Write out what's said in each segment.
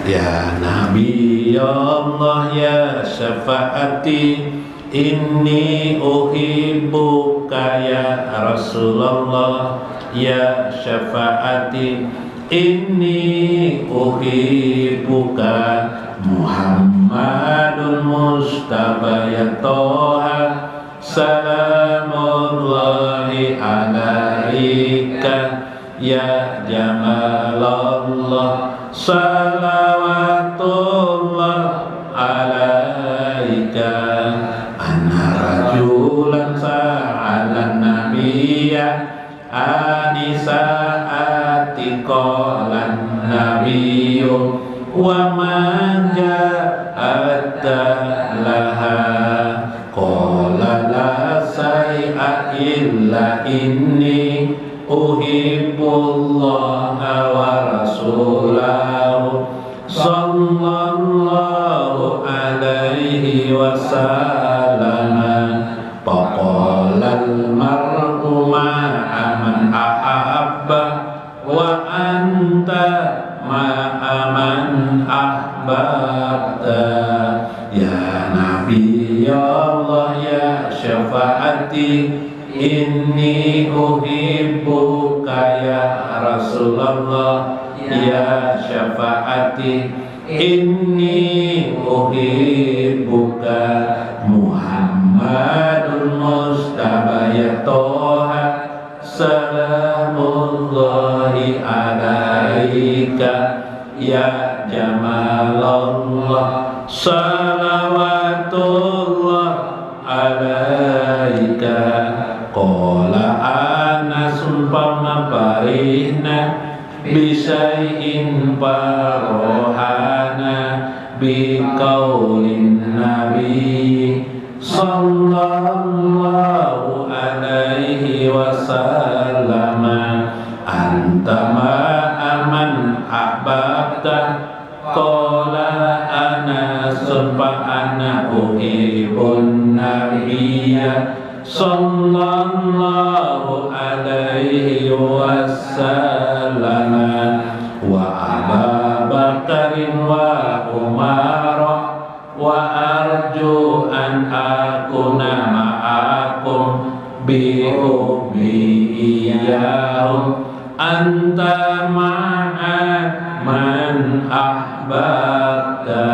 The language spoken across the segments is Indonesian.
Ya Nabi Allah ya syafaati inni uhibbuka ya Rasulullah ya syafaati inni uhibbuka Muhammadun Mustafa ya Toha salamullahi alaika ya Jamalallah salawatullah alaika anna rajulan sa'alan nabiyya anisa'ati qalan nabiyyu wa man ja'atta laha qala la say'a illa inni uhibbullaha wa rasulahu sallallahu alaihi wasallam faqalal mar'u ma'aman ahabba wa anta ma'aman ahbabta ya Nabi Allah ya syafaati inni uhibbuka ya Rasulullah ya syafaati inni uhibbuka Muhammadun Mustafa ya Toha salamullahi alaika ya Jamalallah salawatullah alaika qala anasun pamaparihna bisai'in parohana biqaulin nabi sallallahu alaihi wasallam anta ma'aman ahbabta qala anasun ana uhibun nabiyya sallallahu alaihi wasallam wa Aba Bakarin wa Umar wa arju an akuna ma'akum bi hubbi iyahum anta ma'a man ahbabta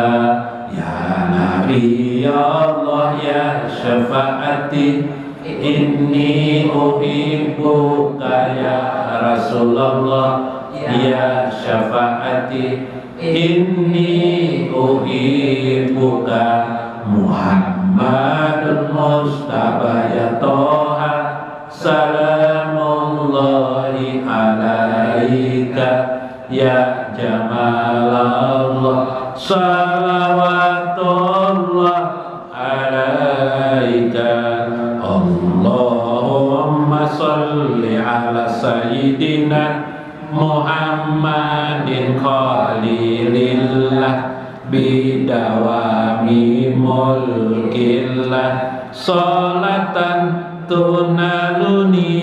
ya Nabi Allah ya syafaati inni uhibbuka ya Rasulullah ya syafaati inni uhibbuka Muhammadun Mustafa ya Toha salamullahi alaika ya Jamalallah salawatullah alaika Allahumma salli ala sayyidina Muhammadin khalilillah bidawami mulkillah salatan tunaluni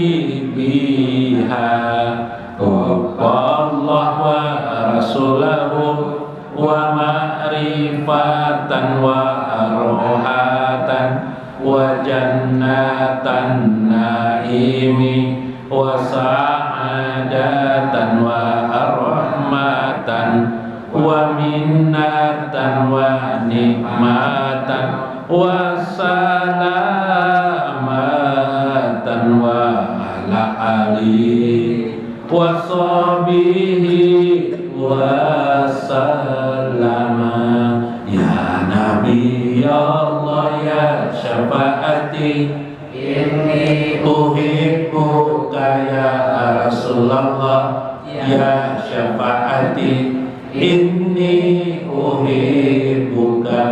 biha Allah wa rasulahu wa ma'rifatan wa rohatan wa jannatan naimi wa sa'adatan wa rahmatan wa minnatan wa nikmatan wa salamatan wa ala ali wa sahbihi wa salama ya Nabi Allah ya syafaati inni uhibbuka ya Rasulullah ya syafaati inni uhibbuka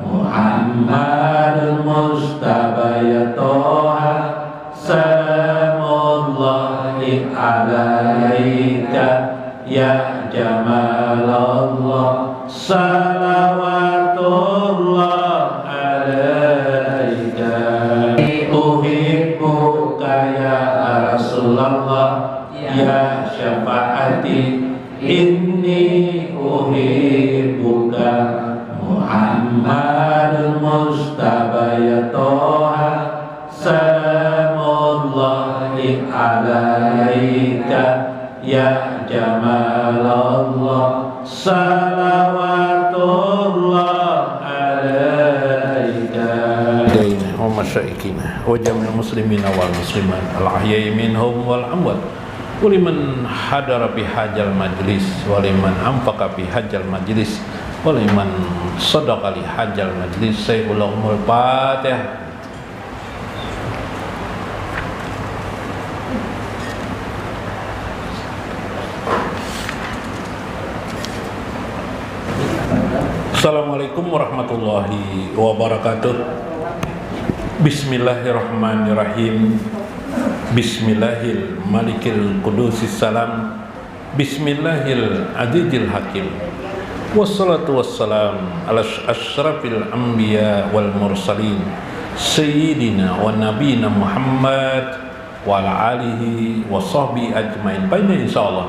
Muhammadun Mustafa ya Toha salamullahi alaika ya Jamalallah salawatullah alaika uhibbuka ya Rasulullah ya syafaati inni uhibbuka Habibuka Muhammadul Mustafa ya Toha Salamullahi alaika ya Jamalallah Salawatullah alaika wa masyaikina wa jamil muslimina wal muslimat al-ahya'i minhum wal amwat wa liman hadara bihajal majlis wa liman anfaqa bihajal majlis wa liman sadaqa li hajal majlis sayyidul Fatihah. Assalamualaikum warahmatullahi wabarakatuh. Bismillahirrahmanirrahim. Bismillahil malikil qudusis salam. Bismillahil adidil hakim. Wassalatu wassalam ala asyrafil anbiya wal mursalin sayyidina wa nabiyina Muhammad wa ala alihi wa sahbihi ajmain. Baiklah, insyaallah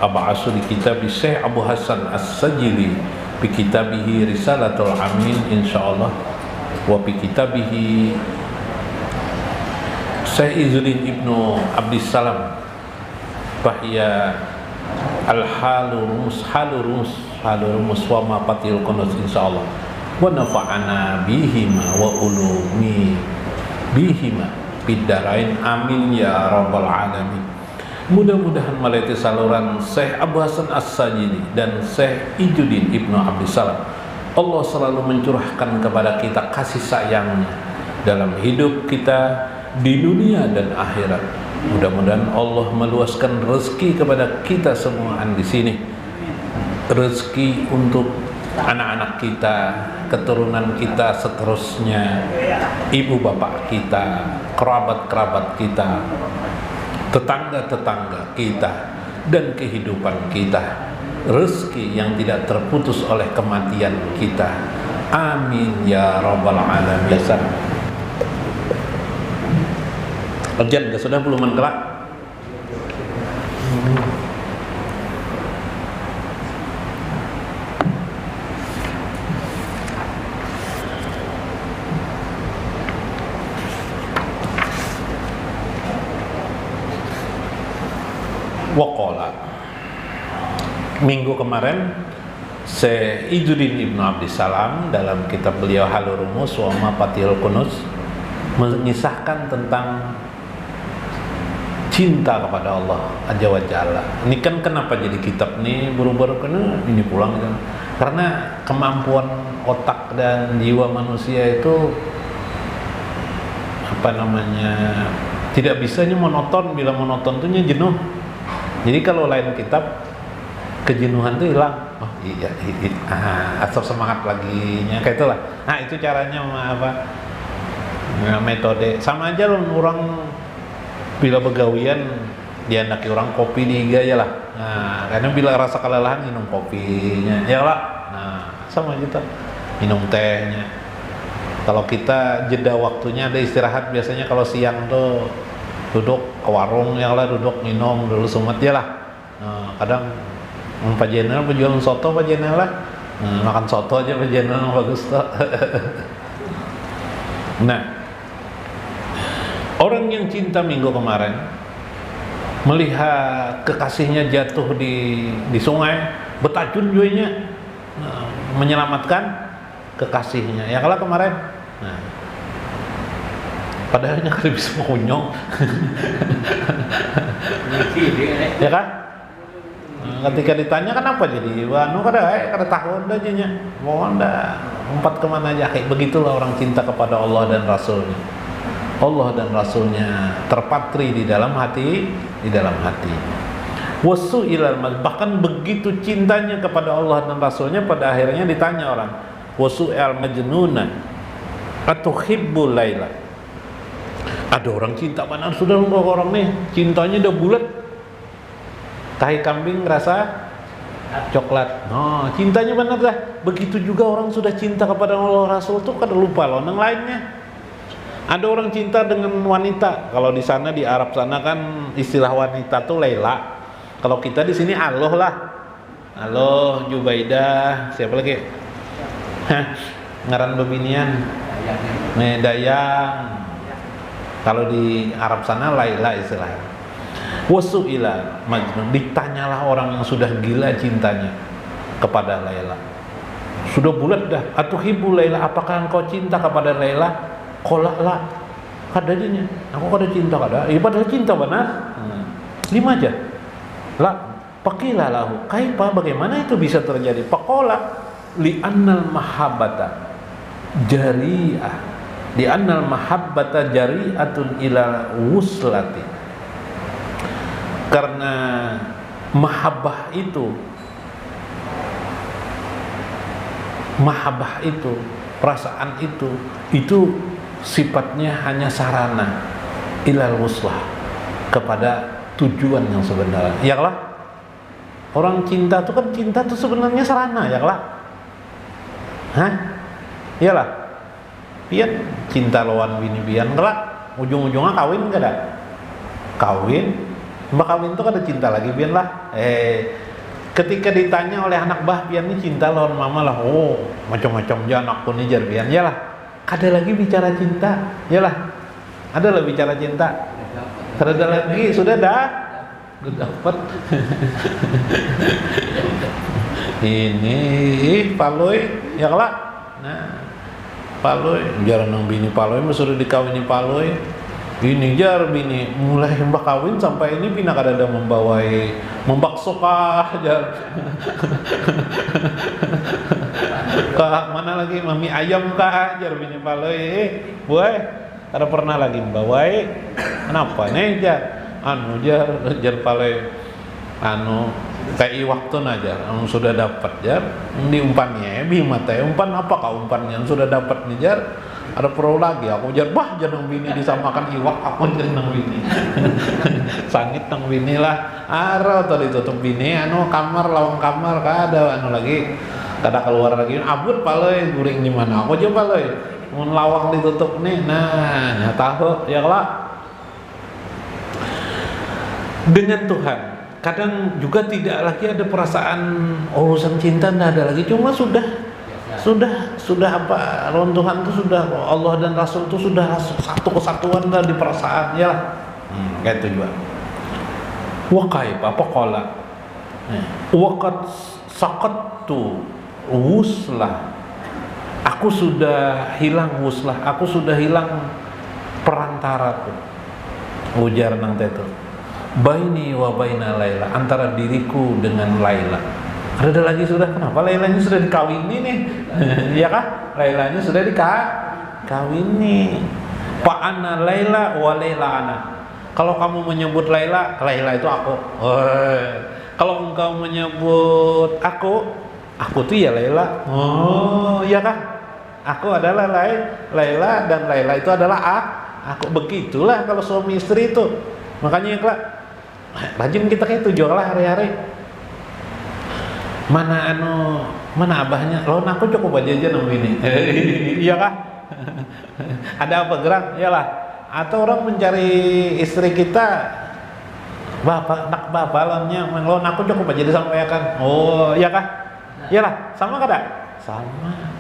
ab'asu di kitab Syekh Abu Hasan As-Sajili bi kitabihi Risalatul Amin insyaallah wa bi kitabihi Syekh Izzuddin Ibnu Abdissalam bahya al-halurumus wa ma patil kunuz insyaallah wa nafa'ana bihima wa ulumi bihima bidarain amin ya rabbal alamin. Mudah-mudahan melalui saluran Syekh Abu Hasan As-Sajili dan Syekh Izzuddin Ibnu Abdissalam Allah selalu mencurahkan kepada kita kasih sayangnya dalam hidup kita di dunia dan akhirat. Mudah-mudahan Allah meluaskan rezeki kepada kita semua di sini, rezeki untuk anak-anak kita, keturunan kita seterusnya, ibu bapak kita, kerabat-kerabat kita, tetangga-tetangga kita, dan kehidupan kita, rezeki yang tidak terputus oleh kematian kita. Amin ya rabbal alamin. Kerjaan gak sudah belum kelak? Waqala minggu kemarin Syekh Izzuddin Ibnu Abdissalam dalam kitab beliau Halurumus wa Mafatihul Kunuz mengisahkan tentang cinta kepada Allah Azza wa Jalla. Ini kan kenapa jadi kitab nih baru-baru kena ini pulang kan? Karena kemampuan otak dan jiwa manusia itu tidak bisanya monoton. Bila monoton tuh jenuh. Jadi kalau lain kitab kejenuhan tuh hilang. Oh iya, asal semangat lagi nya kayak itulah. Nah, itu caranya metode sama aja loh. Orang bila begawian diandaki orang kopi diiga ya lah. Nah, karena bila rasa kelelahan minum kopinya ya lah. Nah, sama aja minum tehnya. Kalau kita jeda waktunya ada istirahat, biasanya kalau siang tuh duduk ke warung ya lah, duduk minum dulu sumet ya lah. Nah, kadang Pak Jenderal penjual soto Pak Jenderal lah. Nah, makan soto aja Pak Jenderal bagus tuh. Nah, orang yang cinta minggu kemarin melihat kekasihnya jatuh di sungai, betajun juanya menyelamatkan kekasihnya. Ya kalau kemarin, nah, padahalnya kali bisa mengunyong. Ya kan? Nah, ketika ditanya kenapa jadi kada tahun aja nya. Mohon dah empat kemana aja. Kayak begitulah orang cinta kepada Allah dan Rasulnya. Allah dan Rasulnya terpatri di dalam hati, Wasu ilal bahkan begitu cintanya kepada Allah dan Rasulnya, pada akhirnya ditanya orang, wasu al majnuna atuhibbul laila. Ada orang cinta mana sudah orang nih cintanya udah bulat, tahi kambing rasa coklat. Oh, cintanya benar dah. Begitu juga orang sudah cinta kepada Allah Rasul tuh kada lupa loh yang lainnya. Ada orang cinta dengan wanita. Kalau di sana di Arab sana kan istilah wanita tuh Laila. Kalau kita di sini Allah lah. Halo Jubaidah, siapa lagi? Hah, ngaran bebinian Dayang. Kalau di Arab sana Laila istilahnya. Wasu'ila Majnun, ditanyalah orang yang sudah gila cintanya kepada Laila. Sudah bulat dah, atuhibu Laila, apakah engkau cinta kepada Laila? Qala la, kadanya aku kada cinta kada. Padahal cinta benar. Lima aja. La Pakila lahu, kaifa, bagaimana itu bisa terjadi? Faqala li annal mahabbata jari'ah, li annal mahabbata jari'atun ila wuslati. Karena mahabbah itu, perasaan itu sifatnya hanya sarana ilal wuslah, kepada tujuan yang sebenarnya. Ya lah, orang cinta itu kan, cinta itu sebenarnya sarana, ya lah. Hah? Iyalah. Pian cinta lawan bini pian kelak ujung-ujungnya kawin enggak ada? Kawin. Mbak kawin itu kan ada cinta lagi pian lah. Ketika ditanya oleh anak bah pian ini cinta lawan mama lah. Oh, macam-macam aja anakku nih jar pian. Iyalah. Ada lagi bicara cinta. Iyalah. Ada lah bicara cinta. Ada lagi, sudah dah. Dapat. Ini paloi ya kelak. Nah, paloi jar nang bini paloi sudah dikawini paloi. Ini jar bini mulai mbak kawin sampai ini pina kada ada membakso kah jar. Kah mana lagi mami ayam kah jar bini paloi. Boy, kada pernah lagi membawai. Kenapa nih jar? Jar paloi kayak waktu aja sudah dapat jar di umpannya bima teh umpan apakah umpan yang sudah dapat nih jar, ada perlu lagi aku jar bah jangan bini disamakan iwak, aku jangan bini sangit nang bini lah arah atau ditutup bini kamar lawang kamar kada lagi kada keluar lagi abut paloi guring di mana aku aja paloi mun lawang ditutup nih nah tahu ya lah. Dengan Tuhan kadang juga tidak lagi ada perasaan urusan cinta, tidak ada lagi, cuma sudah apa lawan Tuhan itu sudah, Allah dan Rasul itu sudah satu kesatuan dah di perasaan ya lah. Kayak itu juga wa kaifa faqala wa qad saqattu wuslah, aku sudah hilang wuslah, aku sudah hilang perantara tuh ujar nang tetu baini wa baina Laila, antara diriku dengan Laila. Ada lagi sudah, kenapa Lailanya sudah dikawini nih? Iya kah? Lailanya sudah dikawini. Fa ana Laila wa Laila ana. Kalau kamu menyebut Laila, Laila itu aku. Kalau engkau menyebut aku tuh ya Laila. Oh, iya kah? Aku adalah Laila dan Laila itu adalah aku. Begitulah kalau suami istri itu. Makanya ya, rajin kita kayak itu jual lah hari-hari. Mana abahnya? Lawan aku cukup aja nang ini. Iya kah? Ada apa gerak? Iyalah. Atau orang mencari istri kita, nak bapak lawannya, lawan aku cukup aja disampaikan. Oh, iya kah? Iyalah, sama kada? Sama.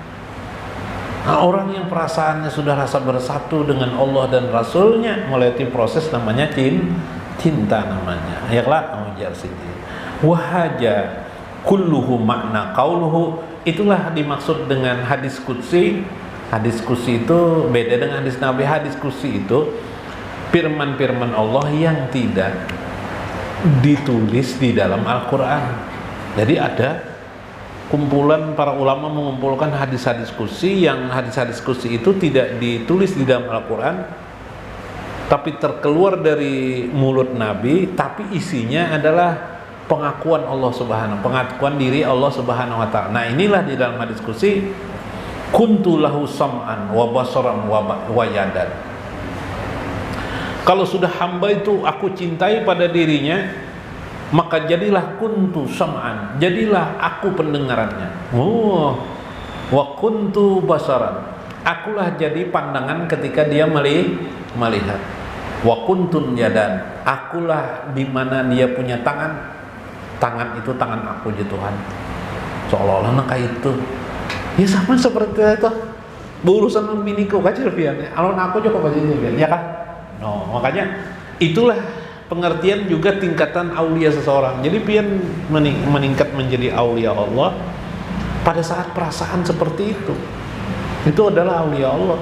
Nah, orang yang perasaannya sudah rasa bersatu dengan Allah dan Rasulnya melewati proses namanya cinta namanya. Ayaklah ujar sini. Wahaja kulluhu makna qauluhu, itulah dimaksud dengan hadis qudsi. Hadis qudsi itu beda dengan hadis Nabi. Hadis qudsi itu firman-firman Allah yang tidak ditulis di dalam Al-Qur'an. Jadi ada kumpulan para ulama mengumpulkan hadis-hadis qudsi, yang hadis-hadis qudsi itu tidak ditulis di dalam Al-Qur'an tapi terkeluar dari mulut Nabi, tapi isinya adalah pengakuan Allah Subhanahu, pengakuan diri Allah Subhanahu wa taala. Nah, inilah di dalam hadis qudsi, kuntu lahu sam'an wa basaran wa yadan. Kalau sudah hamba itu aku cintai pada dirinya, maka jadilah kuntu sam'an, jadilah aku pendengarannya. Wa kuntu basaran, akulah jadi pandangan ketika dia melihat. Wa kuntun yadan, akulah di mana dia punya tangan tangan itu tangan aku ya Tuhan, seolah-olah nangka itu ya sama seperti itu berurusan biniku kacil pian alon aku juga pasti pian ya kan. No, makanya itulah pengertian juga tingkatan aulia seseorang. Jadi pian meningkat menjadi aulia Allah pada saat perasaan seperti itu adalah aulia Allah.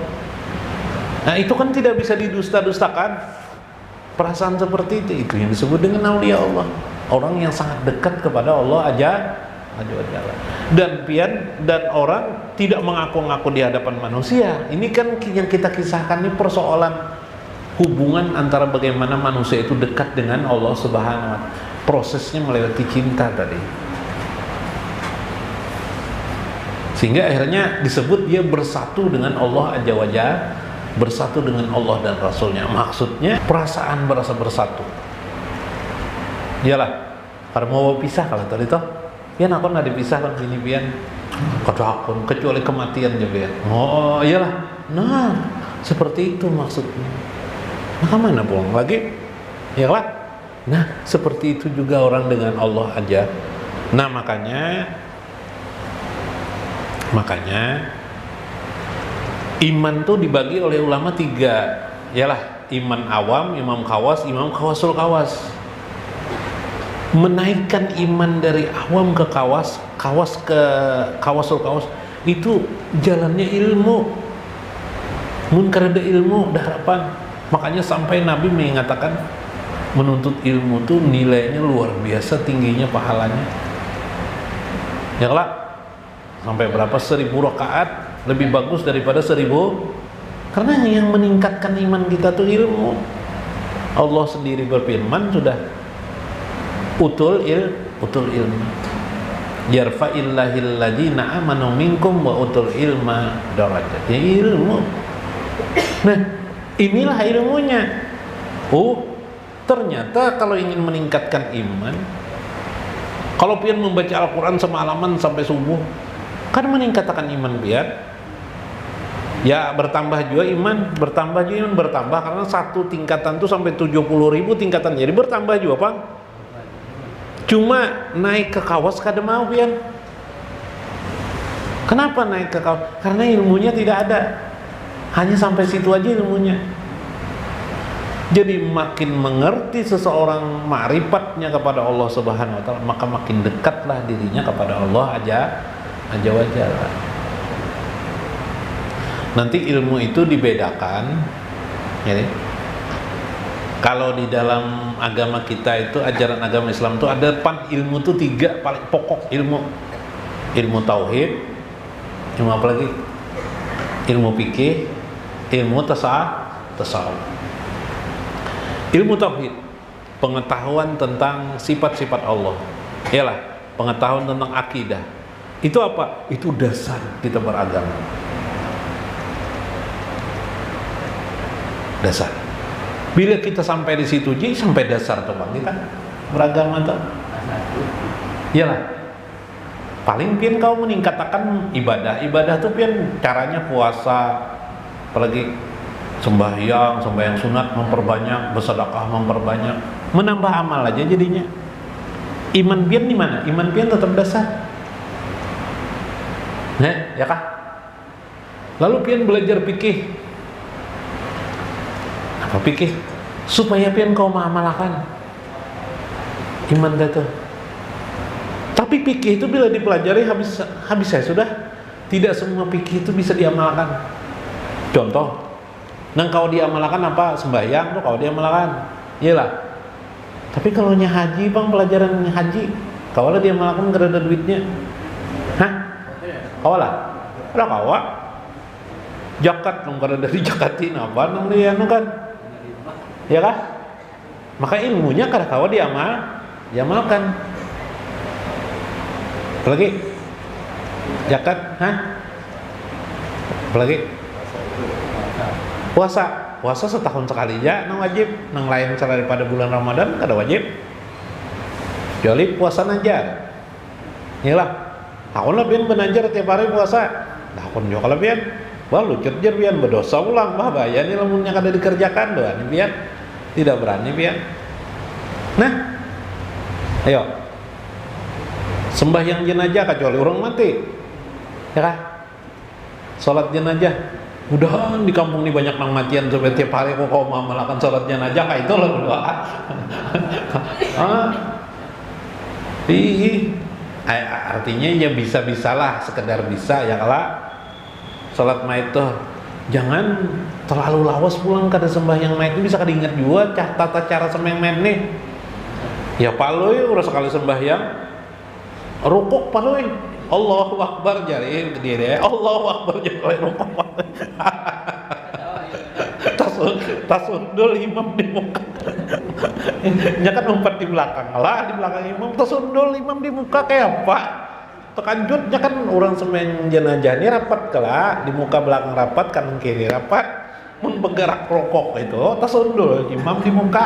Nah itu kan tidak bisa didusta-dustakan. Perasaan seperti itu yang disebut dengan aulia Allah, orang yang sangat dekat kepada Allah aja. Dan orang tidak mengaku-ngaku di hadapan manusia. Ini kan yang kita kisahkan ini persoalan hubungan antara bagaimana manusia itu dekat dengan Allah Subhanahu wa Ta'ala. Prosesnya melewati cinta tadi, sehingga akhirnya disebut dia bersatu dengan Allah Azza wa Jalla, bersatu dengan Allah dan Rasulnya. Maksudnya perasaan berasa bersatu. Iyalah, kalau mau pisah kalau tadi toh, pian aku nggak dipisah kan bini pian, akun kecuali kematian ya pian. Oh iyalah, nah seperti itu maksudnya. Nah mana pulang lagi? Iyalah. Nah seperti itu juga orang dengan Allah aja. Nah makanya iman tuh dibagi oleh ulama 3. Yalah, iman awam, imam khawasul khawas. Menaikkan iman dari awam ke khawas ke khawasul khawas itu jalannya ilmu. Mun kareda ilmu dah harapan. Makanya sampai Nabi mengatakan menuntut ilmu tuh nilainya luar biasa tingginya pahalanya. Ya lah. Sampai berapa 1000 rakaat lebih bagus daripada 1000, karena yang meningkatkan iman kita tuh ilmu. Allah sendiri berfirman sudah utul ilmu yarfa'illahil ladzina amanu minkum wa utul ilma darajat. Ya ilmu. Nah inilah ilmunya. Ternyata kalau ingin meningkatkan iman, kalau pian membaca Al-Quran semalaman sampai subuh, kan meningkatkan iman pian. Ya bertambah juga iman bertambah karena satu tingkatan tuh sampai 70.000 tingkatan. Jadi bertambah juga Pak. Cuma naik ke kawas kada mau pian. Kenapa naik ke kawas? Karena ilmunya tidak ada. Hanya sampai situ aja ilmunya. Jadi makin mengerti seseorang ma'rifatnya kepada Allah Subhanahu wa Ta'ala, maka makin dekatlah dirinya kepada Allah Azza wa Jalla. Nanti ilmu itu dibedakan ya. Kalau di dalam agama kita itu, ajaran agama Islam itu ada ilmu itu 3 paling pokok ilmu. Ilmu tauhid, ilmu apa lagi? Ilmu fikih, ilmu tasawuf. Ilmu tauhid, pengetahuan tentang sifat-sifat Allah. Yalah, pengetahuan tentang akidah. Itu apa? Itu dasar kita beragama. Dasar. Bila kita sampai di situ, jadi sampai dasar tuh Bang, kita beragama tuh. Iyalah. Paling pian kau meningkatkan ibadah tuh pian caranya puasa, apalagi sembahyang sunat memperbanyak, bersedekah memperbanyak, menambah amal aja jadinya. Iman pian di mana? Iman pian tetap dasar. Nah, ya kah? Lalu pian belajar fikih. Apa fikih? Supaya pian kau mengamalkan iman itu. Tapi fikih itu bila dipelajari habis saya sudah. Tidak semua fikih itu bisa diamalkan. Contoh, kau diamalkan apa? Sembahyang tuh kau diamalkan. Iyalah. Tapi kalau haji Bang, pelajaran haji, kau lah diamalkan karena ada duitnya. Hah? Kau lah? Ada kau? Zakat dong, karena dari zakatin apa nang dia kan? Ya kah? Maka ilmunya karena kau diamalkan. Apalagi? Zakat, hah? Apalagi? Puasa setahun sekali ya, nang wajib, nang lain selain pada bulan Ramadan kada wajib. Kecuali puasa najar. Iyalah. Aku lah pian benajar tiap hari puasa. Nah, aku juga kalau pian, wah lucut jer pian berdosa ulang, bah bahaya nih lamunnya kada dikerjakan doa nih pian. Tidak berani pian. Nah, ayo. Sembahyang jenazah kecuali orang mati, ya kan? Salat jenazah, mudahan di kampung ini banyak nang matian sampai tiap hari kok kau mau melakukan salat jenazah kayak itu lah berdoa. Artinya ya bisa-bisalah, sekedar bisa ya kalau salat mayit tuh jangan terlalu lawas pulang kada sembahyang mayit itu bisa kada ingat juga tata cara sembahyang mayit nih. Ya paloi urus sekali sembahyang rukuk paloi Allahu Akbar jari dia deh Allahu Akbar jari rukuk tasundul imam di muka nya kan umpat di belakang lah, di belakang imam tasundul imam di muka kayak apa tekanjutnya kan orang semen jenazah ini rapat kala di muka belakang rapat kanan kiri rapat mun bergerak rokok itu tasundul imam di muka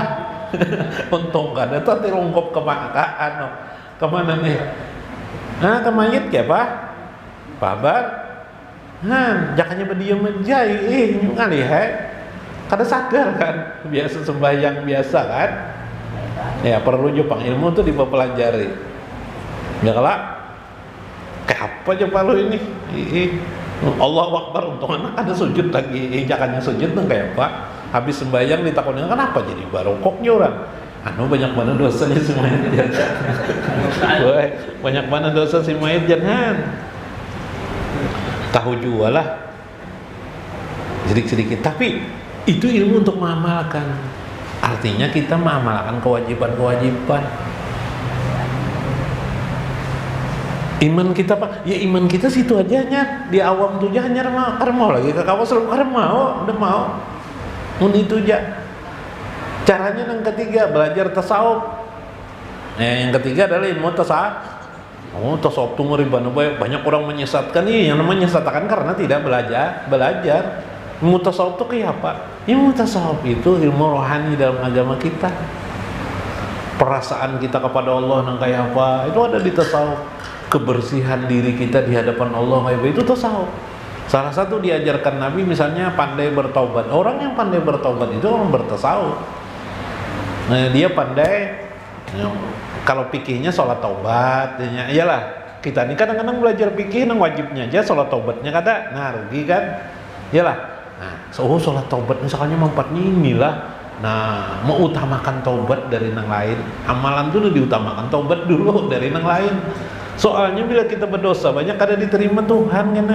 untung kan itu tirungkop kemana nih ke mayit ya pak pabar jakanya berdiam aja ngali kada sadar kan biasa sembahyang biasa kan ya perlu jepang ilmu tuh dipelajari ya kelak kayak apa aja palu ini Allahu Akbar untung anak ada sujud lagi jakanya sujud tuh kayak apa habis sembahyang ditakutin kenapa jadi barokoknya orang banyak mana dosanya si mayit banyak mana dosa si mayit jangan tahu juga lah sedikit-sedikit tapi itu ilmu untuk mengamalkan artinya kita mengamalkan kewajiban-kewajiban iman kita pak ya iman kita situ aja nya di awam tuh aja hanya mau lagi ke kawas selalu udah mau itu aja. Caranya yang ketiga belajar tasawuf. Yang ketiga adalah ilmu tasawuf. Tasawuf itu ngeriban banyak orang menyesatkan yang namanya menyesatkan karena tidak belajar. Ilmu tasawuf itu kayak apa? Ilmu tasawuf itu ilmu rohani dalam agama kita. Perasaan kita kepada Allah yang kayak apa? Itu ada di tasawuf. Kebersihan diri kita di hadapan Allah kayak itu tasawuf. Salah satu diajarkan Nabi misalnya pandai bertaubat. Orang yang pandai bertaubat itu orang bertasawuf. Nah, dia pandai kalau fikihnya sholat taubat ya iyalah kita ini kadang-kadang belajar fikih yang wajibnya aja sholat taubatnya kada nah rugi kan iyalah sholat taubat misalnya manfaatnya inilah nah mau utamakan taubat dari yang lain amalan dulu diutamakan taubat dulu dari yang lain soalnya bila kita berdosa banyak kada diterima Tuhan kan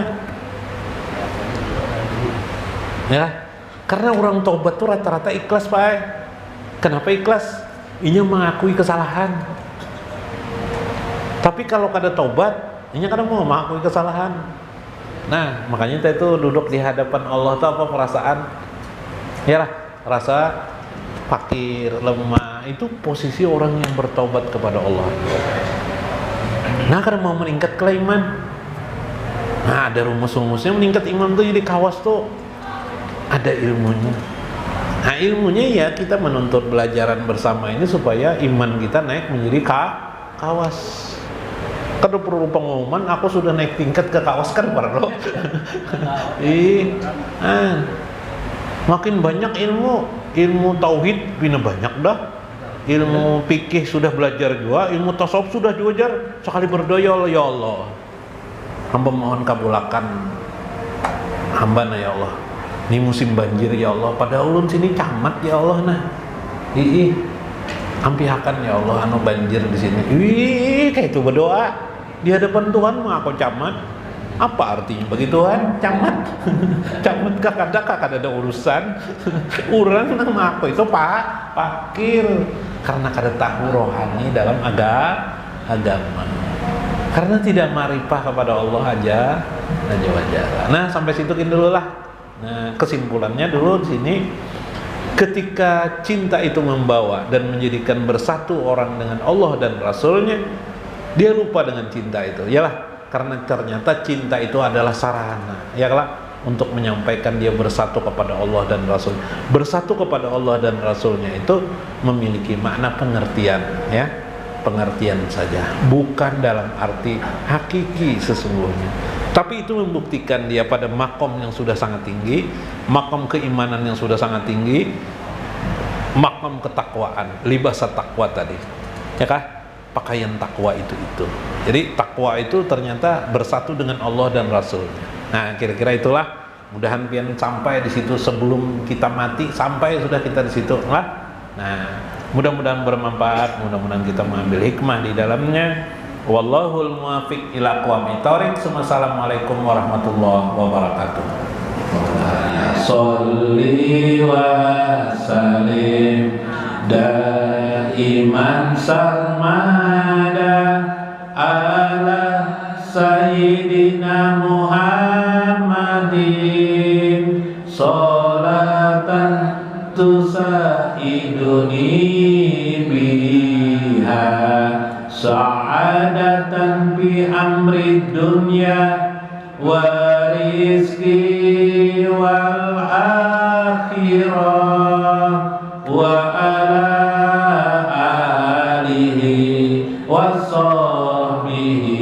ya karena orang taubat tuh rata-rata ikhlas pak. Kenapa ikhlas? Inya mengakui kesalahan. Tapi kalau kada taubat, inya kada mau mengakui kesalahan. Nah, makanya kita itu duduk di hadapan Allah tuh apa perasaan? Yalah, rasa fakir, lemah. Itu posisi orang yang bertaubat kepada Allah. Nah, kada mau meningkat ke iman. Nah, ada rumus-rumusnya meningkat iman tuh jadi kawas tuh. Ada ilmunya. Nah ilmunya ya kita menuntut belajaran bersama ini supaya iman kita naik menjadi kawas. Kada perlu pengumuman aku sudah naik tingkat ke kawas kan perlu. Makin banyak ilmu tauhid bina banyak dah. Ilmu fikih sudah belajar juga, ilmu tasawuf sudah diajar. Sekali berdoa ya Allah. Hamba mohon kabulakan hamba ya Allah. Ini musim banjir ya Allah, pada ulun sini camat ya Allah nah. Ampihakan ya Allah anu banjir di sini. Kayak itu berdoa di hadapan Tuhan mah aku camat. Apa artinya bagi Tuhan camat? Camat kakak ada urusan. Urang nama aku itu fakir karena kada tahu rohani dalam agama. Karena tidak marifah kepada Allah aja wajar. Nah, sampai situ dulu lah. Nah, kesimpulannya dulu di sini ketika cinta itu membawa dan menjadikan bersatu orang dengan Allah dan Rasulnya, dia lupa dengan cinta itu. Yalah, karena ternyata cinta itu adalah sarana, yalah, untuk menyampaikan dia bersatu kepada Allah dan Rasul. Bersatu kepada Allah dan Rasulnya itu memiliki makna pengertian, ya, pengertian saja, bukan dalam arti hakiki sesungguhnya. Tapi itu membuktikan dia pada makom yang sudah sangat tinggi, makom keimanan yang sudah sangat tinggi, makom ketakwaan, libas takwa tadi, ya kah? pakaian takwa itu. Jadi takwa itu ternyata bersatu dengan Allah dan Rasulnya. Nah, kira-kira itulah. Mudahan pian sampai di situ sebelum kita mati, sampai sudah kita di situ lah. Nah, mudah-mudahan bermanfaat, mudah-mudahan kita mengambil hikmah di dalamnya. Wallahul muwaffiq ila aqwamit thoriq. Assalamualaikum warahmatullahi wabarakatuh. Sholli wa sallim daiman sarmada ala sayyidina Muhammadin sholatan tusaiduni biha sa'adatan bi amri dunya wa rizqi wal akhirah wa ala alihi wa sahbihi.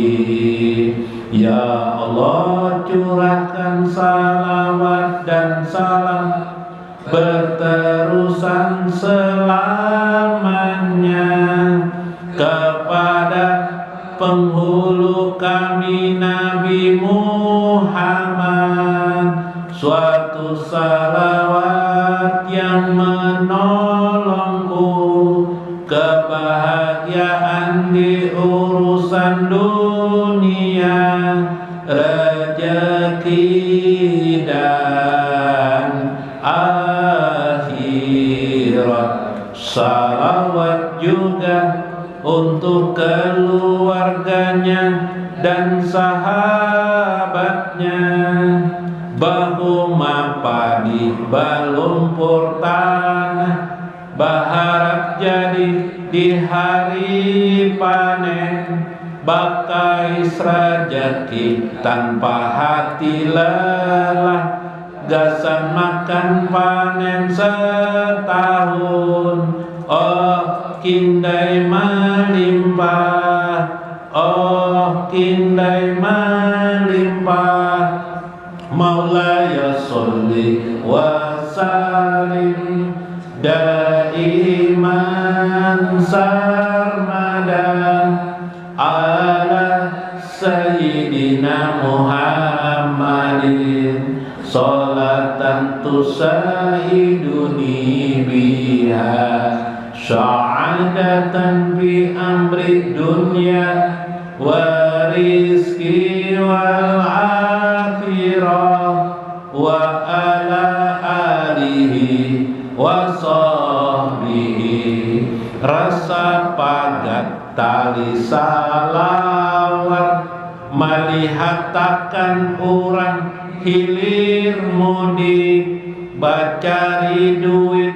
Ya Allah, curahkan salawat dan salam berterusan selamanya kepada penghulu kami Nabi Muhammad. Suatu salawat yang menolongku kebahagiaan di urusan dunia, rezeki dan akhirat. Salawat juga untuk keluarganya dan sahabatnya. Bahu mapadi balumpur tanah, berharap jadi di hari panen. Bakais rejeki tanpa hati lelah, gasan makan panen setahun. Oh kindai melimpah, oh kindai melimpah. Maulaya sholli wa sallim daiman sarmada ala sayyidina Muhammadin sholatan tusaiduni biha sa'adatan bi amri dunya wa rizqi wal akhirah wa ala alihi wa sahbihi. Rasa padat tali salawat melihat takkan orang hilir mudik bacari duit